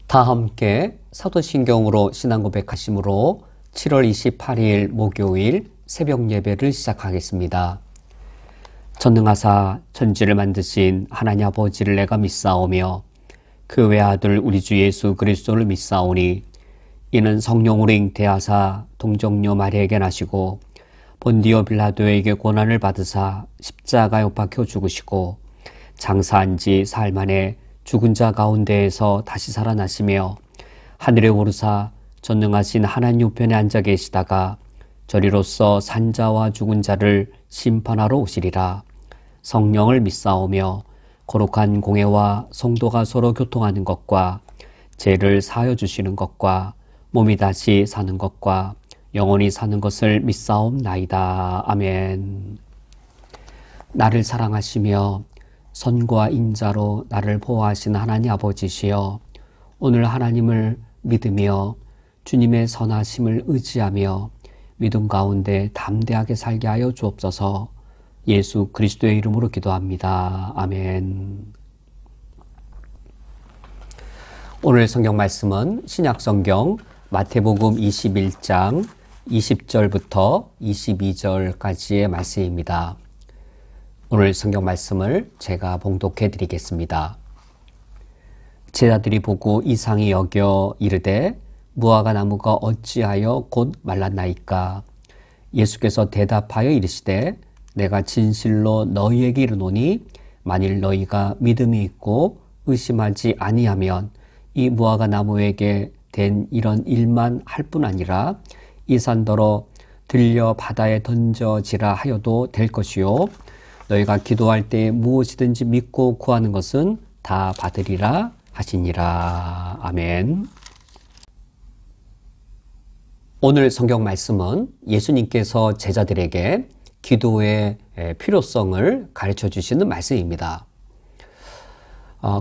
다 함께 사도신경으로 신앙 고백하심으로 7월 28일 목요일 새벽 예배를 시작하겠습니다. 전능하사 천지를 만드신 하나님 아버지를 내가 믿사오며 그 외아들 우리 주 예수 그리스도를 믿사오니 이는 성령으로 잉태하사 동정녀 마리아에게 나시고 본디오 빌라도에게 고난을 받으사 십자가에 못 박혀 죽으시고 장사한 지 사흘 만에 죽은 자 가운데에서 다시 살아나시며 하늘에 오르사 전능하신 하나님 우편에 앉아 계시다가 저리로서 산자와 죽은 자를 심판하러 오시리라. 성령을 믿사오며 거룩한 공회와 성도가 서로 교통하는 것과 죄를 사하여 주시는 것과 몸이 다시 사는 것과 영원히 사는 것을 믿사옵나이다. 아멘. 나를 사랑하시며 선과 인자로 나를 보호하신 하나님 아버지시여, 오늘 하나님을 믿으며 주님의 선하심을 의지하며 믿음 가운데 담대하게 살게 하여 주옵소서. 예수 그리스도의 이름으로 기도합니다. 아멘. 오늘 성경 말씀은 신약성경 마태복음 21장 20절부터 22절까지의 말씀입니다. 오늘 성경 말씀을 제가 봉독해 드리겠습니다. 제자들이 보고 이상히 여겨 이르되 무화과 나무가 어찌하여 곧 말랐나이까? 예수께서 대답하여 이르시되 내가 진실로 너희에게 이르노니 만일 너희가 믿음이 있고 의심하지 아니하면 이 무화과 나무에게 된 이런 일만 할 뿐 아니라 이 산더러 들려 바다에 던져지라 하여도 될 것이요 너희가 기도할 때 무엇이든지 믿고 구하는 것은 다 받으리라 하시니라. 아멘. 오늘 성경 말씀은 예수님께서 제자들에게 기도의 필요성을 가르쳐 주시는 말씀입니다.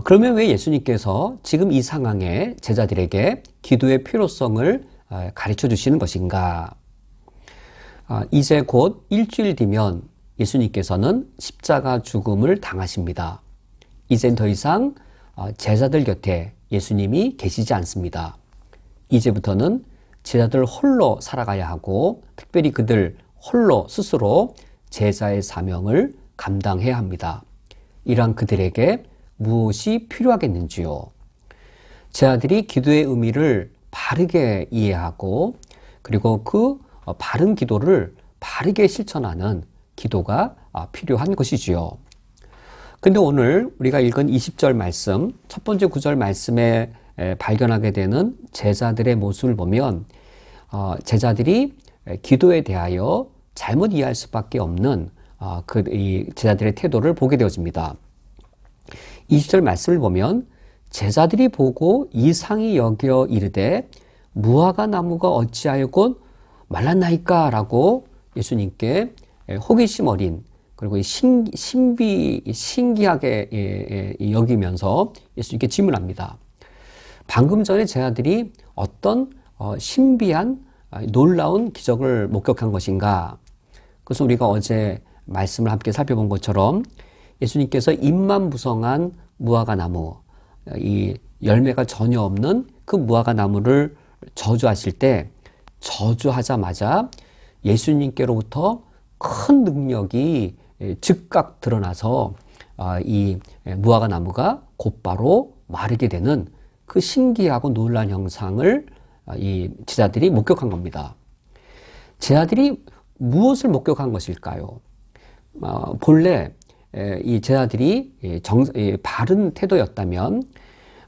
그러면 왜 예수님께서 지금 이 상황에 제자들에게 기도의 필요성을 가르쳐 주시는 것인가? 이제 곧 일주일 뒤면 예수님께서는 십자가 죽음을 당하십니다. 이젠 더 이상 제자들 곁에 예수님이 계시지 않습니다. 이제부터는 제자들 홀로 살아가야 하고 특별히 그들 홀로 스스로 제자의 사명을 감당해야 합니다. 이러한 그들에게 무엇이 필요하겠는지요? 제자들이 기도의 의미를 바르게 이해하고 그리고 그 바른 기도를 바르게 실천하는 기도가 필요한 것이지요. 근데 오늘 우리가 읽은 20절 말씀, 첫 번째 9절 말씀에 발견하게 되는 제자들의 모습을 보면 제자들이 기도에 대하여 잘못 이해할 수밖에 없는 이 제자들의 태도를 보게 되어집니다. 20절 말씀을 보면 제자들이 보고 이상히 여겨 이르되 무화과 나무가 어찌하여 곧 말랐나이까? 라고 예수님께 호기심 어린 그리고 신기하게 여기면서 예수님께 질문합니다. 방금 전에 제자들이 어떤 신비한 놀라운 기적을 목격한 것인가? 그래서 우리가 어제 말씀을 함께 살펴본 것처럼 예수님께서 잎만 무성한 무화과 나무, 이 열매가 전혀 없는 그 무화과 나무를 저주하실 때 저주하자마자 예수님께로부터 큰 능력이 즉각 드러나서 이 무화과 나무가 곧바로 마르게 되는 그 신기하고 놀라운 형상을 이 제자들이 목격한 겁니다. 제자들이 무엇을 목격한 것일까요? 본래 이 제자들이 바른 태도였다면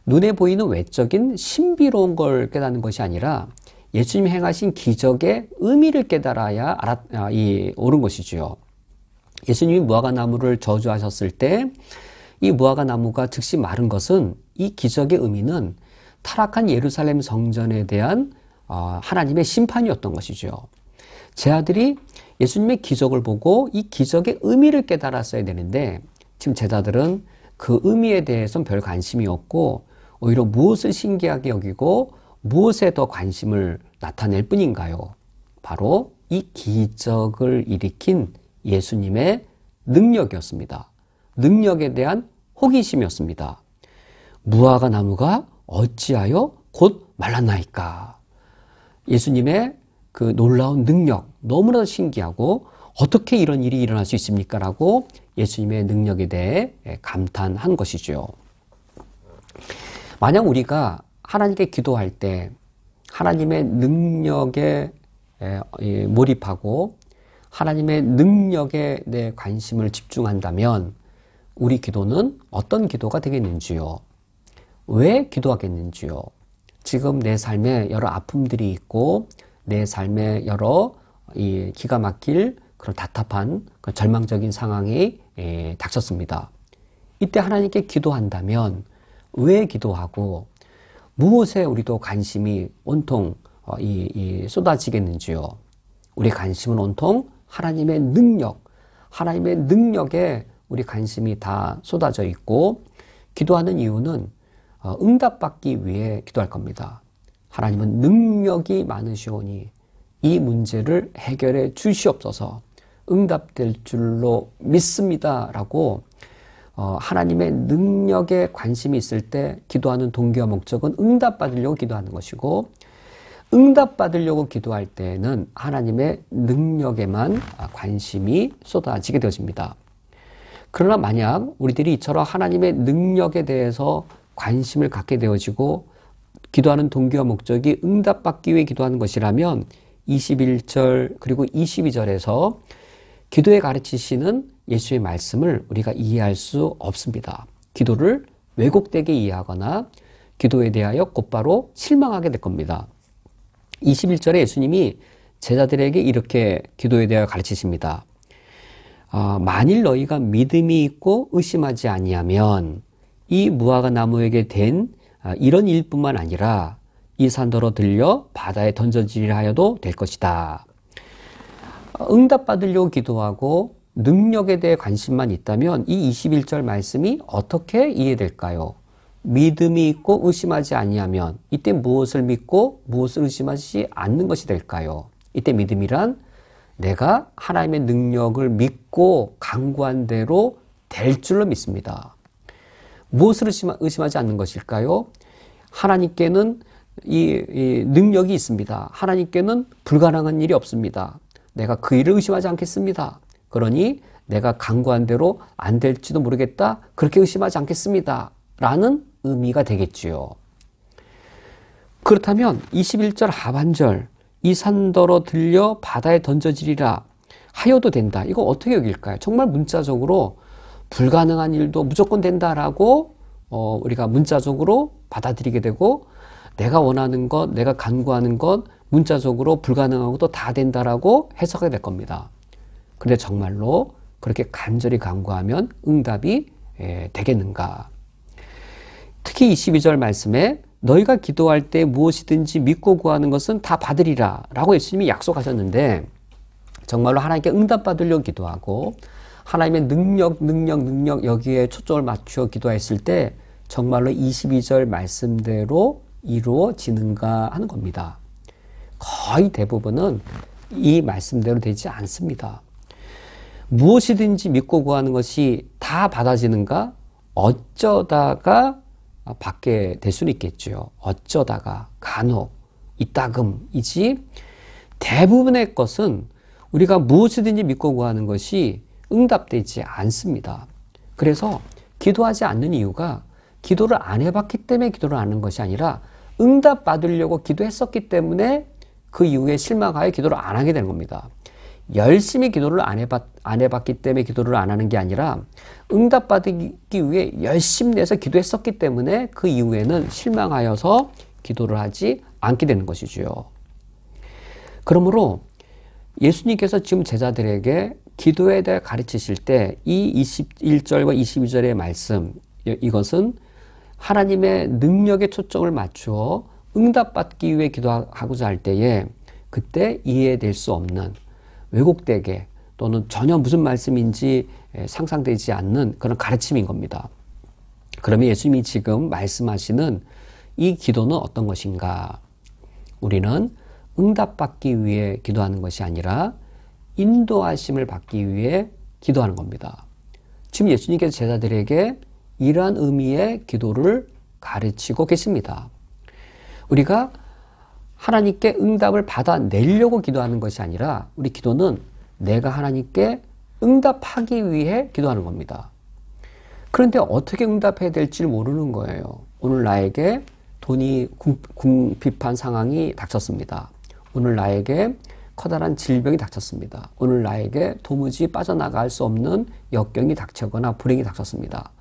눈에 보이는 외적인 신비로운 걸 깨닫는 것이 아니라 예수님 행하신 기적의 의미를 깨달아야 옳은 것이지요. 예수님이 무화과 나무를 저주하셨을 때 이 무화과 나무가 즉시 마른 것은 이 기적의 의미는 타락한 예루살렘 성전에 대한 하나님의 심판이었던 것이죠. 제자들이 예수님의 기적을 보고 이 기적의 의미를 깨달았어야 되는데 지금 제자들은 그 의미에 대해서는 별 관심이 없고 오히려 무엇을 신기하게 여기고 무엇에 더 관심을 나타낼 뿐인가요? 바로 이 기적을 일으킨 예수님의 능력이었습니다. 능력에 대한 호기심이었습니다. 무화과 나무가 어찌하여 곧 말랐나이까. 예수님의 그 놀라운 능력, 너무나 신기하고 어떻게 이런 일이 일어날 수 있습니까? 라고 예수님의 능력에 대해 감탄한 것이죠. 만약 우리가 하나님께 기도할 때 하나님의 능력에 몰입하고 하나님의 능력에 내 관심을 집중한다면 우리 기도는 어떤 기도가 되겠는지요? 왜 기도하겠는지요? 지금 내 삶에 여러 아픔들이 있고 내 삶에 여러 기가 막힐 그런 답답한 그런 절망적인 상황이 닥쳤습니다. 이때 하나님께 기도한다면 왜 기도하고 무엇에 우리도 관심이 온통 쏟아지겠는지요? 우리 관심은 온통 하나님의 능력, 하나님의 능력에 우리 관심이 다 쏟아져 있고 기도하는 이유는 응답받기 위해 기도할 겁니다. 하나님은 능력이 많으시오니 이 문제를 해결해 주시옵소서 응답될 줄로 믿습니다 라고 하나님의 능력에 관심이 있을 때 기도하는 동기와 목적은 응답받으려고 기도하는 것이고 응답받으려고 기도할 때는 하나님의 능력에만 관심이 쏟아지게 되어집니다. 그러나 만약 우리들이 이처럼 하나님의 능력에 대해서 관심을 갖게 되어지고 기도하는 동기와 목적이 응답받기 위해 기도하는 것이라면 21절 그리고 22절에서 기도에 가르치시는 예수의 말씀을 우리가 이해할 수 없습니다. 기도를 왜곡되게 이해하거나 기도에 대하여 곧바로 실망하게 될 겁니다. 21절에 예수님이 제자들에게 이렇게 기도에 대하여 가르치십니다. 만일 너희가 믿음이 있고 의심하지 아니하면 이 무화과 나무에게 된 이런 일뿐만 아니라 이 산더러 들려 바다에 던져지리라 하여도 될 것이다. 응답받으려고 기도하고 능력에 대해 관심만 있다면 이 21절 말씀이 어떻게 이해될까요? 믿음이 있고 의심하지 아니하면 이때 무엇을 믿고 무엇을 의심하지 않는 것이 될까요? 이때 믿음이란 내가 하나님의 능력을 믿고 간구한 대로 될 줄로 믿습니다. 무엇을 의심하지 않는 것일까요? 하나님께는 이 능력이 있습니다. 하나님께는 불가능한 일이 없습니다. 내가 그 일을 의심하지 않겠습니다. 그러니 내가 간구한 대로 안 될지도 모르겠다. 그렇게 의심하지 않겠습니다. 라는 의미가 되겠지요. 그렇다면 21절 하반절 이 산더러 들려 바다에 던져지리라 하여도 된다. 이거 어떻게 여길까요? 정말 문자적으로 불가능한 일도 무조건 된다라고 우리가 문자적으로 받아들이게 되고 내가 원하는 것, 내가 간구하는 것 문자적으로 불가능한 것도 다 된다라고 해석이 될 겁니다. 그런데 정말로 그렇게 간절히 간구하면 응답이 되겠는가? 특히 22절 말씀에 너희가 기도할 때 무엇이든지 믿고 구하는 것은 다 받으리라 라고 예수님이 약속하셨는데 정말로 하나님께 응답받으려고 기도하고 하나님의 능력 여기에 초점을 맞추어 기도했을 때 정말로 22절 말씀대로 이루어지는가 하는 겁니다. 거의 대부분은 이 말씀대로 되지 않습니다. 무엇이든지 믿고 구하는 것이 다 받아지는가? 어쩌다가 받게 될 수는 있겠죠. 어쩌다가 간혹 이따금이지 대부분의 것은 우리가 무엇이든지 믿고 구하는 것이 응답되지 않습니다. 그래서 기도하지 않는 이유가 기도를 안 해봤기 때문에 기도를 안 하는 것이 아니라 응답받으려고 기도했었기 때문에 그 이후에 실망하여 기도를 안 하게 되는 겁니다. 열심히 기도를 안 해봤기 때문에 기도를 안 하는 게 아니라 응답받기 위해 열심히 내서 기도했었기 때문에 그 이후에는 실망하여서 기도를 하지 않게 되는 것이지요. 그러므로 예수님께서 지금 제자들에게 기도에 대해 가르치실 때 이 21절과 22절의 말씀 이것은 하나님의 능력에 초점을 맞추어 응답받기 위해 기도하고자 할 때에 그때 이해될 수 없는 왜곡되게 또는 전혀 무슨 말씀인지 상상되지 않는 그런 가르침인 겁니다. 그러면 예수님이 지금 말씀하시는 이 기도는 어떤 것인가? 우리는 응답받기 위해 기도하는 것이 아니라 인도하심을 받기 위해 기도하는 겁니다. 지금 예수님께서 제자들에게 이러한 의미의 기도를 가르치고 계십니다. 우리가 하나님께 응답을 받아내려고 기도하는 것이 아니라 우리 기도는 내가 하나님께 응답하기 위해 기도하는 겁니다. 그런데 어떻게 응답해야 될지 모르는 거예요. 오늘 나에게 돈이 궁핍한 상황이 닥쳤습니다. 오늘 나에게 커다란 질병이 닥쳤습니다. 오늘 나에게 도무지 빠져나갈 수 없는 역경이 닥치거나 불행이 닥쳤습니다.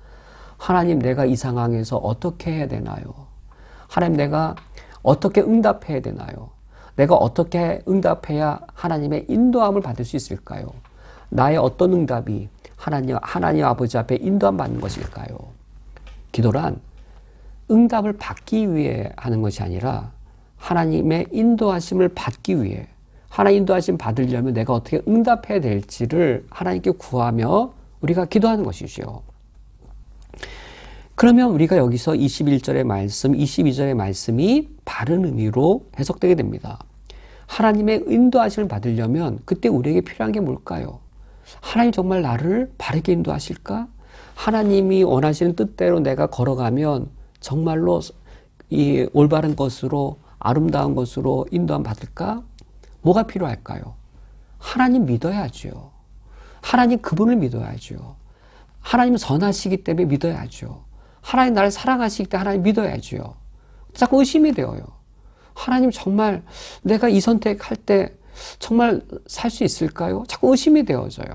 하나님, 내가 이 상황에서 어떻게 해야 되나요? 하나님, 내가 어떻게 응답해야 되나요? 내가 어떻게 응답해야 하나님의 인도함을 받을 수 있을까요? 나의 어떤 응답이 하나님 아버지 앞에 인도함 받는 것일까요? 기도란 응답을 받기 위해 하는 것이 아니라 하나님의 인도하심을 받기 위해, 하나님 인도하심 받으려면 내가 어떻게 응답해야 될지를 하나님께 구하며 우리가 기도하는 것이죠. 그러면 우리가 여기서 21절의 말씀, 22절의 말씀이 바른 의미로 해석되게 됩니다. 하나님의 인도하심을 받으려면 그때 우리에게 필요한 게 뭘까요? 하나님 정말 나를 바르게 인도하실까? 하나님이 원하시는 뜻대로 내가 걸어가면 정말로 이 올바른 것으로, 아름다운 것으로 인도함 받을까? 뭐가 필요할까요? 하나님 믿어야죠. 하나님 그분을 믿어야죠. 하나님 선하시기 때문에 믿어야죠. 하나님 나를 사랑하시기 때문에 하나님 믿어야죠. 자꾸 의심이 되어요. 하나님 정말 내가 이 선택할 때 정말 살 수 있을까요? 자꾸 의심이 되어져요.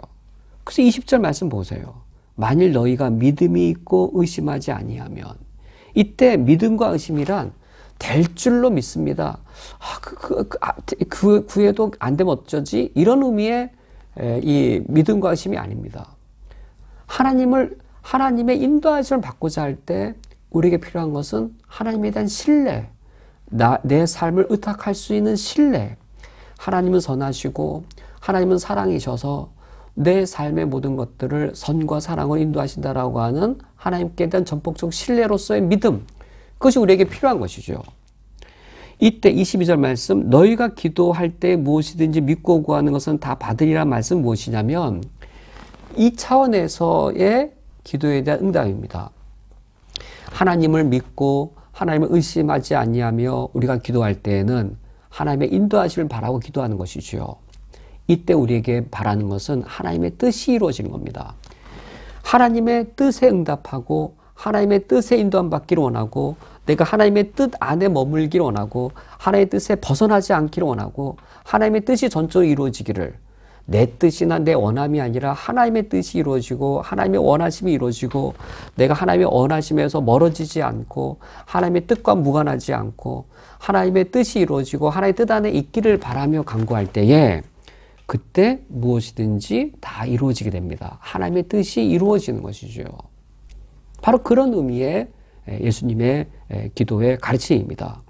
그래서 20절 말씀 보세요. 만일 너희가 믿음이 있고 의심하지 아니하면, 이때 믿음과 의심이란 될 줄로 믿습니다. 구해도 안 되면 어쩌지? 이런 의미의 이 믿음과 의심이 아닙니다. 하나님의 인도하심을 받고자 할 때 우리에게 필요한 것은 하나님에 대한 신뢰, 내 삶을 의탁할 수 있는 신뢰. 하나님은 선하시고 하나님은 사랑이셔서 내 삶의 모든 것들을 선과 사랑으로 인도하신다라고 하는 하나님께 대한 전폭적 신뢰로서의 믿음, 그것이 우리에게 필요한 것이죠. 이때 22절 말씀, 너희가 기도할 때 무엇이든지 믿고 구하는 것은 다 받으리란 말씀 무엇이냐면 이 차원에서의 기도에 대한 응답입니다. 하나님을 믿고 하나님을 의심하지 아니하며 우리가 기도할 때에는 하나님의 인도하심을 바라고 기도하는 것이죠. 이때 우리에게 바라는 것은 하나님의 뜻이 이루어지는 겁니다. 하나님의 뜻에 응답하고 하나님의 뜻에 인도함 받기를 원하고, 내가 하나님의 뜻 안에 머물기를 원하고, 하나님의 뜻에 벗어나지 않기를 원하고, 하나님의 뜻이 전적으로 이루어지기를, 내 뜻이나 내 원함이 아니라 하나님의 뜻이 이루어지고 하나님의 원하심이 이루어지고, 내가 하나님의 원하심에서 멀어지지 않고 하나님의 뜻과 무관하지 않고 하나님의 뜻이 이루어지고 하나님의 뜻 안에 있기를 바라며 간구할 때에 그때 무엇이든지 다 이루어지게 됩니다. 하나님의 뜻이 이루어지는 것이죠. 바로 그런 의미의 예수님의 기도의 가르침입니다.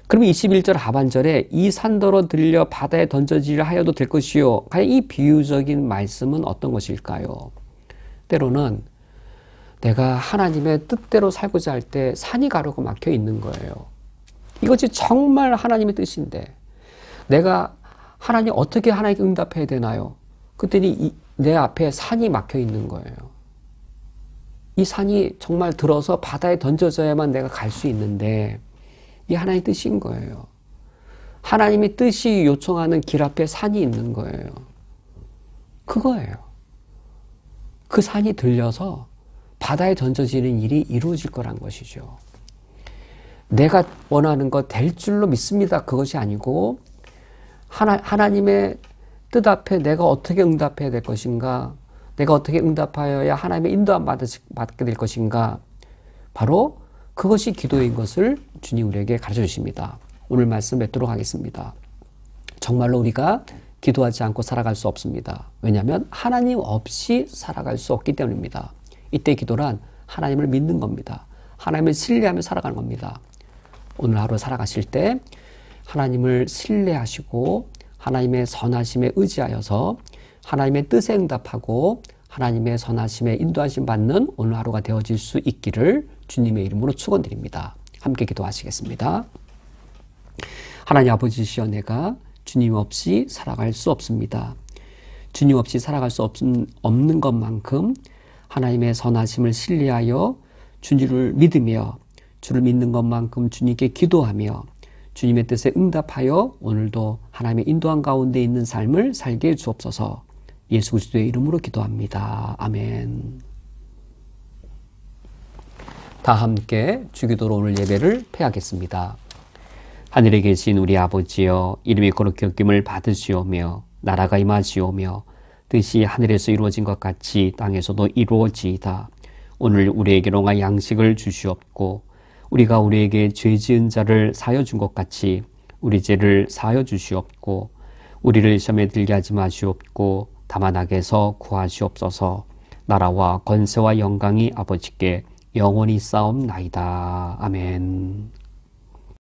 그러면 21절 하반절에 이 산더러 들려 바다에 던져지려 하여도 될 것이요. 과연 이 비유적인 말씀은 어떤 것일까요? 때로는 내가 하나님의 뜻대로 살고자 할 때 산이 가로가 막혀 있는 거예요. 이것이 정말 하나님의 뜻인데 내가 하나님 어떻게 하나님께 응답해야 되나요? 그랬더니 내 앞에 산이 막혀 있는 거예요. 이 산이 정말 들어서 바다에 던져져야만 내가 갈 수 있는데 이 하나님의 뜻인 거예요. 하나님의 뜻이 요청하는 길 앞에 산이 있는 거예요. 그거예요. 그 산이 들려서 바다에 던져지는 일이 이루어질 거란 것이죠. 내가 원하는 것 될 줄로 믿습니다. 그것이 아니고 하나님의 뜻 앞에 내가 어떻게 응답해야 될 것인가, 내가 어떻게 응답하여야 하나님의 인도함 받게 될 것인가, 바로 그것이 기도인 것을 주님 우리에게 가르쳐 주십니다. 오늘 말씀 맺도록 하겠습니다. 정말로 우리가 기도하지 않고 살아갈 수 없습니다. 왜냐하면 하나님 없이 살아갈 수 없기 때문입니다. 이때 기도란 하나님을 믿는 겁니다. 하나님을 신뢰하며 살아가는 겁니다. 오늘 하루 살아가실 때 하나님을 신뢰하시고 하나님의 선하심에 의지하여서 하나님의 뜻에 응답하고 하나님의 선하심에 인도하심 받는 오늘 하루가 되어질 수 있기를 주님의 이름으로 축원드립니다. 함께 기도하시겠습니다. 하나님 아버지시여, 내가 주님 없이 살아갈 수 없습니다. 주님 없이 살아갈 수 없는 것만큼 하나님의 선하심을 신뢰하여 주님을 믿으며 주를 믿는 것만큼 주님께 기도하며 주님의 뜻에 응답하여 오늘도 하나님의 인도한 가운데 있는 삶을 살게 해 주옵소서. 예수 그리스도의 이름으로 기도합니다. 아멘. 다 함께 주기도로 오늘 예배를 폐하겠습니다. 하늘에 계신 우리 아버지여, 이름이 거룩히 여김을 받으시오며 나라가 임하시오며 뜻이 하늘에서 이루어진 것 같이 땅에서도 이루어지이다. 오늘 우리에게 농한 양식을 주시옵고 우리가 우리에게 죄 지은 자를 사하여 준 것 같이 우리 죄를 사하여 주시옵고 우리를 시험에 들게 하지 마시옵고 다만 악에서 구하시옵소서. 나라와 권세와 영광이 아버지께 영원히 싸움나이다. 아멘.